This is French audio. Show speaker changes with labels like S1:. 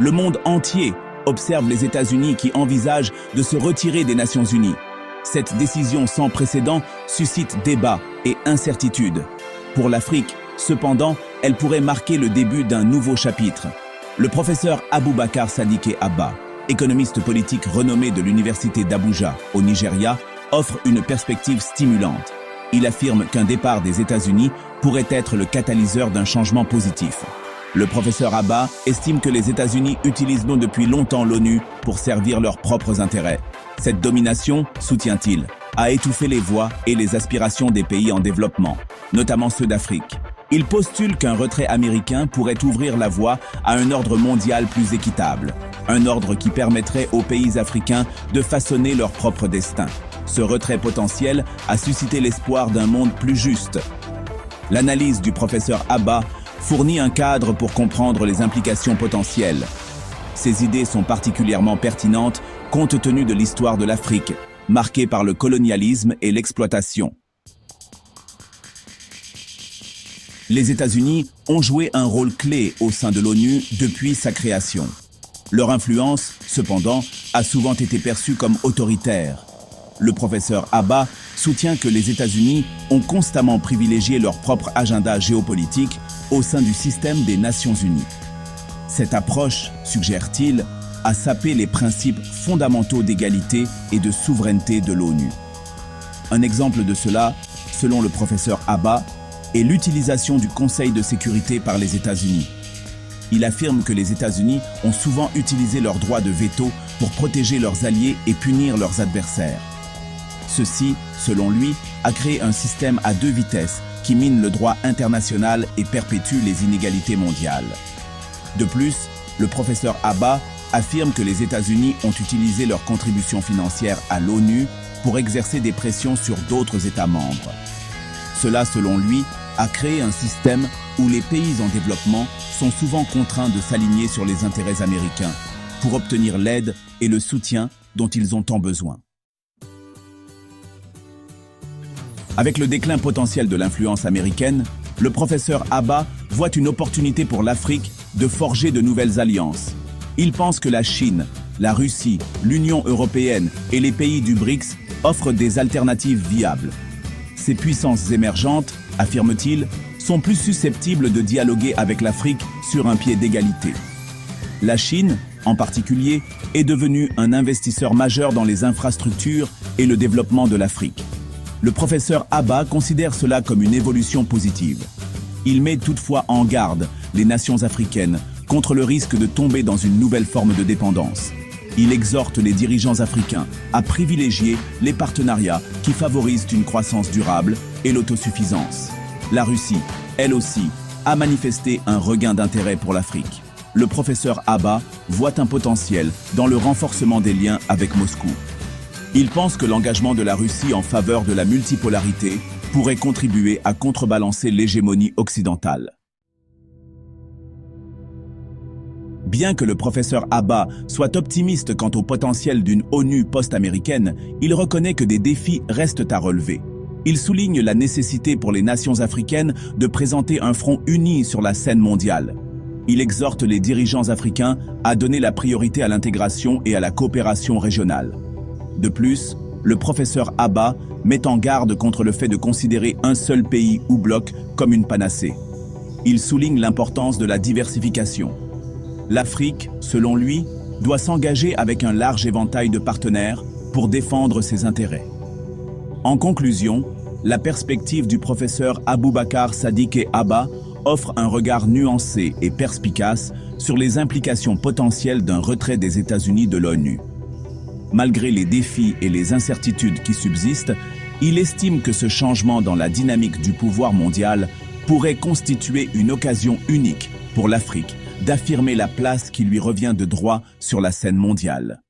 S1: Le monde entier observe les États-Unis qui envisagent de se retirer des Nations Unies. Cette décision sans précédent suscite débat et incertitude. Pour l'Afrique, cependant, elle pourrait marquer le début d'un nouveau chapitre. Le professeur Aboubacar Sadiki Abba, économiste politique renommé de l'université d'Abuja, au Nigeria, offre une perspective stimulante. Il affirme qu'un départ des États-Unis pourrait être le catalyseur d'un changement positif. Le professeur Abba estime que les États-Unis utilisent depuis longtemps l'ONU pour servir leurs propres intérêts. Cette domination, soutient-il, a étouffé les voix et les aspirations des pays en développement, notamment ceux d'Afrique. Il postule qu'un retrait américain pourrait ouvrir la voie à un ordre mondial plus équitable, un ordre qui permettrait aux pays africains de façonner leur propre destin. Ce retrait potentiel a suscité l'espoir d'un monde plus juste. L'analyse du professeur Abba fournit un cadre pour comprendre les implications potentielles. Ces idées sont particulièrement pertinentes compte tenu de l'histoire de l'Afrique, marquée par le colonialisme et l'exploitation. Les États-Unis ont joué un rôle clé au sein de l'ONU depuis sa création. Leur influence, cependant, a souvent été perçue comme autoritaire. Le professeur Abba soutient que les États-Unis ont constamment privilégié leur propre agenda géopolitique au sein du système des Nations Unies. Cette approche, suggère-t-il, a sapé les principes fondamentaux d'égalité et de souveraineté de l'ONU. Un exemple de cela, selon le professeur Abba, est l'utilisation du Conseil de sécurité par les États-Unis. Il affirme que les États-Unis ont souvent utilisé leur droit de veto pour protéger leurs alliés et punir leurs adversaires. Ceci, selon lui, a créé un système à deux vitesses qui mine le droit international et perpétue les inégalités mondiales. De plus, le professeur Abba affirme que les États-Unis ont utilisé leur contribution financière à l'ONU pour exercer des pressions sur d'autres États membres. Cela, selon lui, a créé un système où les pays en développement sont souvent contraints de s'aligner sur les intérêts américains pour obtenir l'aide et le soutien dont ils ont tant besoin. Avec le déclin potentiel de l'influence américaine, le professeur Abba voit une opportunité pour l'Afrique de forger de nouvelles alliances. Il pense que la Chine, la Russie, l'Union européenne et les pays du BRICS offrent des alternatives viables. Ces puissances émergentes, affirme-t-il, sont plus susceptibles de dialoguer avec l'Afrique sur un pied d'égalité. La Chine, en particulier, est devenue un investisseur majeur dans les infrastructures et le développement de l'Afrique. Le professeur Abba considère cela comme une évolution positive. Il met toutefois en garde les nations africaines contre le risque de tomber dans une nouvelle forme de dépendance. Il exhorte les dirigeants africains à privilégier les partenariats qui favorisent une croissance durable et l'autosuffisance. La Russie, elle aussi, a manifesté un regain d'intérêt pour l'Afrique. Le professeur Abba voit un potentiel dans le renforcement des liens avec Moscou. Il pense que l'engagement de la Russie en faveur de la multipolarité pourrait contribuer à contrebalancer l'hégémonie occidentale. Bien que le professeur Abba soit optimiste quant au potentiel d'une ONU post-américaine, il reconnaît que des défis restent à relever. Il souligne la nécessité pour les nations africaines de présenter un front uni sur la scène mondiale. Il exhorte les dirigeants africains à donner la priorité à l'intégration et à la coopération régionale. De plus, le professeur Abba met en garde contre le fait de considérer un seul pays ou bloc comme une panacée. Il souligne l'importance de la diversification. L'Afrique, selon lui, doit s'engager avec un large éventail de partenaires pour défendre ses intérêts. En conclusion, la perspective du professeur Aboubacar Sadiki Abba offre un regard nuancé et perspicace sur les implications potentielles d'un retrait des États-Unis de l'ONU. Malgré les défis et les incertitudes qui subsistent, il estime que ce changement dans la dynamique du pouvoir mondial pourrait constituer une occasion unique pour l'Afrique d'affirmer la place qui lui revient de droit sur la scène mondiale.